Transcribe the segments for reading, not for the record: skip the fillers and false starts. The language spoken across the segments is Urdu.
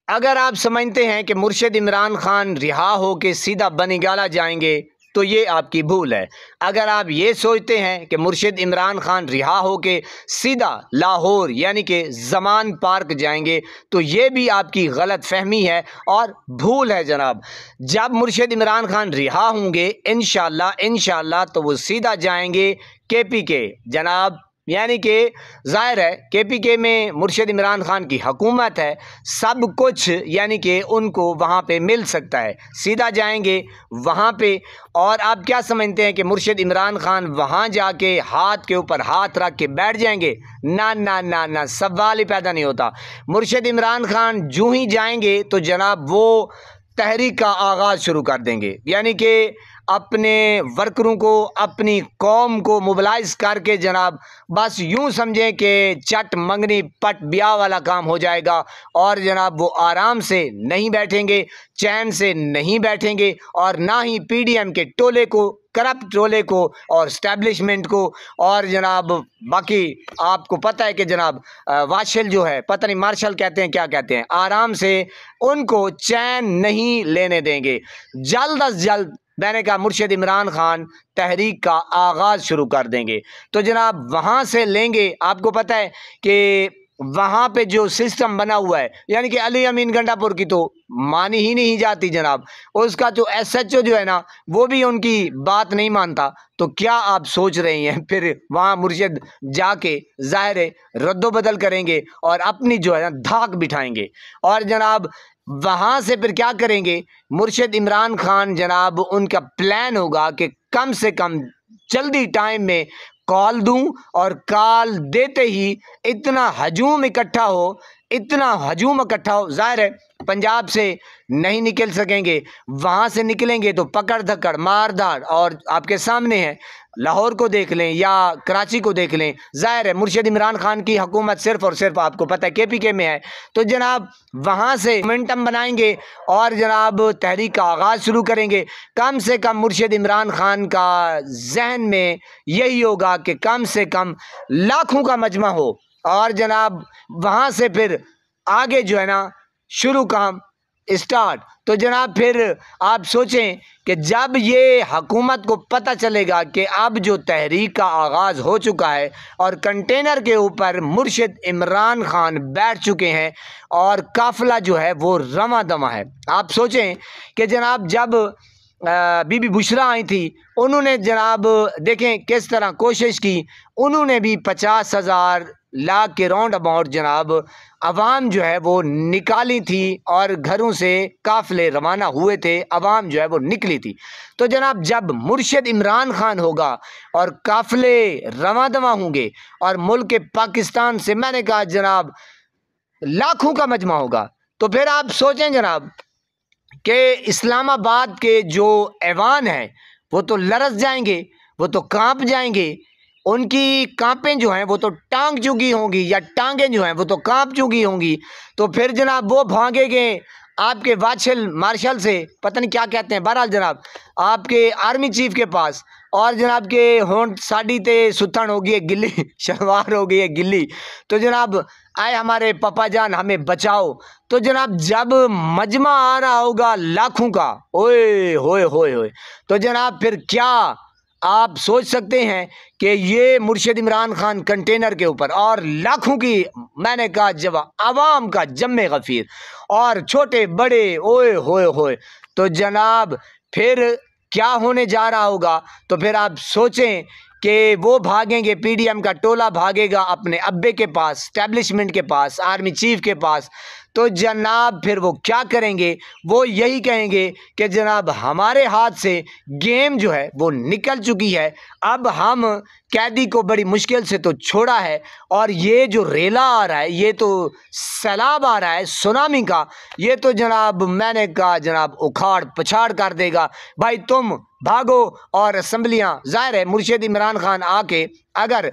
اگر آپ سمجھتے ہیں کہ مرشد عمران خان رہا ہو کے سیدھا بنگالہ جائیں گے تو یہ آپ کی بھول ہے۔ اگر آپ یہ سوچتے ہیں کہ مرشد عمران خان رہا ہو کے سیدھا لاہور یعنی کہ زمان پارک جائیں گے تو یہ بھی آپ کی غلط فہمی ہے اور بھول ہے جناب۔ جب مرشد عمران خان رہا ہوں گے انشاءاللہ تو وہ سیدھا جائیں گے KPK جناب، یعنی کہ ظاہر ہے KPK میں مرشد عمران خان کی حکومت ہے، سب کچھ یعنی کہ ان کو وہاں پہ مل سکتا ہے، سیدھا جائیں گے وہاں پہ۔ اور آپ کیا سمجھتے ہیں کہ مرشد عمران خان وہاں جا کے ہاتھ کے اوپر ہاتھ رکھ کے بیٹھ جائیں گے؟ نہ نہ نہ نہ، سوال ہی پیدا نہیں ہوتا۔ مرشد عمران خان جو ہی جائیں گے تو جناب وہ تحریک کا آغاز شروع کر دیں گے، یعنی کہ اپنے ورکروں کو، اپنی قوم کو موبلائز کر کے جناب بس یوں سمجھیں کہ چٹ منگنی پٹ بیاہ والا کام ہو جائے گا، اور جناب وہ آرام سے نہیں بیٹھیں گے، چین سے نہیں بیٹھیں گے، اور نہ ہی PDM کے ٹولے کو، کرپٹ ٹولے کو اور اسٹیبلشمنٹ کو، اور جناب باقی آپ کو پتہ ہے کہ جناب واشل جو ہے، پتہ نہیں مارشل کہتے ہیں کیا کہتے ہیں، آرام سے ان کو چین نہیں لینے دیں گے۔ جلد از جلد میں نے کہا مرشد عمران خان تحریک کا آغاز شروع کر دیں گے، تو جناب وہاں سے لیں گے۔ آپ کو پتہ ہے کہ وہاں پہ جو سسٹم بنا ہوا ہے، یعنی کہ علی امین گنڈا پور کی تو مانی ہی نہیں جاتی جناب، اس کا جو SHO جو ہے نا وہ بھی ان کی بات نہیں مانتا، تو کیا آپ سوچ رہے ہیں پھر وہاں مرشد جا کے ظاہر رد و بدل کریں گے اور اپنی جو ہے نا دھاک بٹھائیں گے، اور جناب وہاں سے پھر کیا کریں گے مرشد عمران خان جناب، ان کا پلان ہوگا کہ کم سے کم جلدی ٹائم میں کال دوں، اور کال دیتے ہی اتنا ہجوم اکٹھا ہو، ظاہر ہے پنجاب سے نہیں نکل سکیں گے، وہاں سے نکلیں گے تو پکڑ دھکڑ مار دھاڑ، اور آپ کے سامنے ہے لاہور کو دیکھ لیں یا کراچی کو دیکھ لیں، ظاہر ہے مرشد عمران خان کی حکومت صرف اور صرف آپ کو پتہ ہے KPK میں ہے، تو جناب وہاں سے مومنٹم بنائیں گے اور جناب تحریک کا آغاز شروع کریں گے۔ کم سے کم مرشد عمران خان کا ذہن میں یہی ہوگا کہ کم سے کم لاکھوں کا مجمع ہو، اور جناب وہاں سے پھر آگے جو ہے نا شروع کام اسٹارٹ۔ تو جناب پھر آپ سوچیں کہ جب یہ حکومت کو پتہ چلے گا کہ اب جو تحریک کا آغاز ہو چکا ہے اور کنٹینر کے اوپر مرشد عمران خان بیٹھ چکے ہیں اور قافلہ جو ہے وہ رواں دواں ہے، آپ سوچیں کہ جناب جب بی بی بشرا آئی تھی، انہوں نے جناب دیکھیں کس طرح کوشش کی، انہوں نے بھی 50,000 لاکھ کے راؤنڈ اباؤٹ جناب عوام جو ہے وہ نکالی تھی، اور گھروں سے قافلے روانہ ہوئے تھے، عوام جو ہے وہ نکلی تھی۔ تو جناب جب مرشد عمران خان ہوگا اور قافلے رواں دواں ہوں گے اور ملک پاکستان سے میں نے کہا جناب لاکھوں کا مجمع ہوگا، تو پھر آپ سوچیں جناب کہ اسلام آباد کے جو ایوان ہیں وہ تو لرز جائیں گے، وہ تو کانپ جائیں گے، ان کی کانپیں جو ہیں وہ تو ٹانگ چکی ہوں گی، یا ٹانگیں جو ہیں وہ تو کانپ چکی ہوں گی، تو پھر جناب وہ بھاگے گے آپ کے مارشل سے، پتہ نہیں کیا کہتے ہیں، بہرحال جناب آپ کے آرمی چیف کے پاس، اور جناب کے ہونٹ ساڑی تے ستھن ہو گئی ہے گلی، شلوار ہو گئی ہے گلی، تو جناب آئے ہمارے پاپا جان ہمیں بچاؤ۔ تو جناب جب مجمع آ رہا ہوگا لاکھوں کا، اوئے ہوئے ہوئے ہوئے، تو جناب پھر کیا آپ سوچ سکتے ہیں کہ یہ مرشد عمران خان کنٹینر کے اوپر اور لاکھوں کی میں نے کہا جب عوام کا جم غفیر اور چھوٹے بڑے، اوئے ہوئے ہوئے، تو جناب پھر کیا ہونے جا رہا ہوگا؟ تو پھر آپ سوچیں کہ وہ بھاگیں گے، PDM کا ٹولہ بھاگے گا اپنے ابے کے پاس، اسٹیبلشمنٹ کے پاس، آرمی چیف کے پاس، تو جناب پھر وہ کیا کریں گے؟ وہ یہی کہیں گے کہ جناب ہمارے ہاتھ سے گیم جو ہے وہ نکل چکی ہے، اب ہم قیدی کو بڑی مشکل سے تو چھوڑا ہے، اور یہ جو ریلا آ رہا ہے، یہ تو سیلاب آ رہا ہے سونامی کا، یہ تو جناب میں نے کہا جناب اکھاڑ پچھاڑ کر دے گا، بھائی تم بھاگو۔ اور اسمبلیاں ظاہر ہے مرشد عمران خان آ کے اگر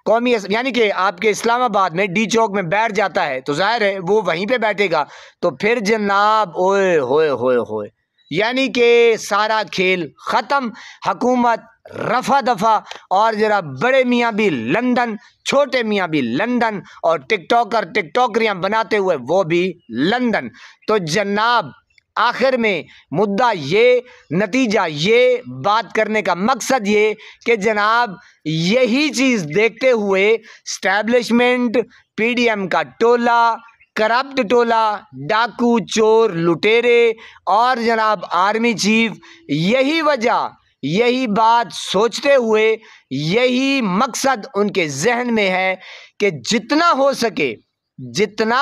قومی یعنی کہ آپ کے اسلام آباد میں ڈی چوک میں بیٹھ جاتا ہے تو ظاہر ہے وہ وہیں پہ بیٹھے گا، تو پھر جناب اوئے ہوئے ہوئے ہوئے، یعنی کہ سارا کھیل ختم، حکومت رفع دفع، اور جناب بڑے میاں بھی لندن، چھوٹے میاں بھی لندن، اور ٹک ٹاکریاں بناتے ہوئے وہ بھی لندن۔ تو جناب آخر میں مدعا یہ، نتیجہ یہ، بات کرنے کا مقصد یہ کہ جناب یہی چیز دیکھتے ہوئے اسٹیبلشمنٹ، پی ڈی ایم کا ٹولہ، کرپٹ ٹولہ، ڈاکو، چور، لٹیرے اور جناب آرمی چیف، یہی بات سوچتے ہوئے، یہی مقصد ان کے ذہن میں ہے کہ جتنا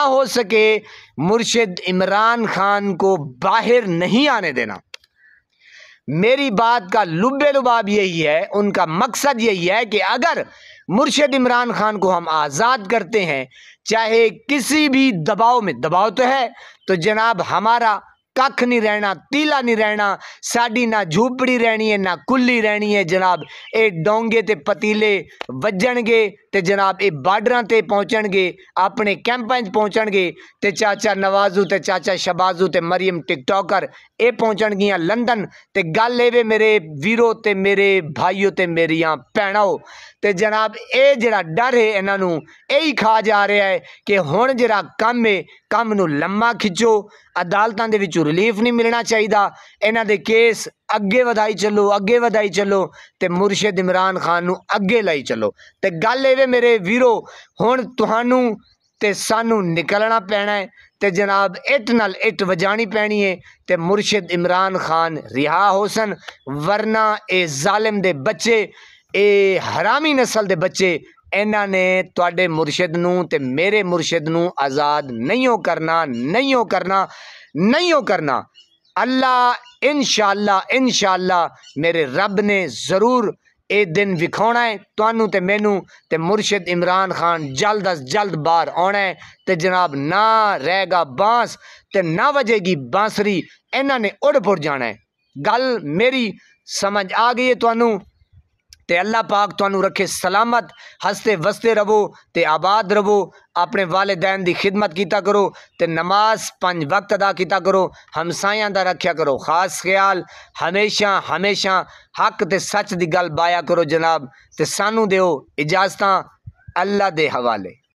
ہو سکے مرشد عمران خان کو باہر نہیں آنے دینا۔ میری بات کا لب لباب یہی ہے، ان کا مقصد یہی ہے کہ اگر مرشد عمران خان کو ہم آزاد کرتے ہیں، چاہے کسی بھی دباؤ میں، دباؤ تو ہے تو جناب ہمارا کھ نہیں رہنا، تیلا نہیں رہنا، ساڈی نہ جھوپڑی رہنی ہے نہ کلی رہنی ہے جناب۔ اے ڈونگے تے پتیلے وجن گے تے جناب اے بارڈراں تے پہنچن گے، اپنے کیمپاں پہنچن گے تے چاچا نوازو تے چاچا شبازو تے مریم ٹک ٹاکر اے پہنچن گیاں لندن۔ تے گل اے میرے ویرو تے میرے بھائیو تے میریاں بھیناؤ، تے جناب اے جڑا ڈر ہے انہاں نوں اے کھا جا رہا ہے کہ ہن جڑا کم ہے، کم نو لمما کھچو، عدالتاں دے وچوں ریلیف نہیں ملنا چاہیدا، انہاں دے کیس اگے ودائی چلو تے مرشد عمران خان نو اگے لائی چلو۔ تے گل اے میرے ویرو، ہن تہانوں تے سانوں نکلنا پینا ہے تے جناب اٹ نال اٹ وجانی پینی ہے تے مرشد عمران خان رہا ہو سن، ورنہ اے ظالم دے بچے، اے حرامی نسل دے بچے، انہاں نے تواڈے مرشد نوں تے میرے مرشد نوں آزاد نہیں کرنا۔ اللہ انشاءاللہ میرے رب نے ضرور اے دن وکھاؤنا ہے تانوں تے مینوں تے مرشد عمران خان جلد از جلد باہر آنا ہے تے جناب نہ رہے گا بانس تے نہ وجے گی بانسری، انہاں نے اڑ پڑ جانا ہے۔ گل میری سمجھ آ گئی ہے تانوں؟ تے اللہ پاک تانوں رکھے سلامت، ہستے وستے رہو تے آباد رہو، اپنے والدین دی خدمت کیتا کرو تے نماز 5 وقت ادا کیتا کرو، ہمسایاں دا رکھیا کرو خاص خیال، ہمیشہ حق تے سچ دی گل بایا کرو جناب، تے سانوں دیو اجازتاں، اللہ دے حوالے۔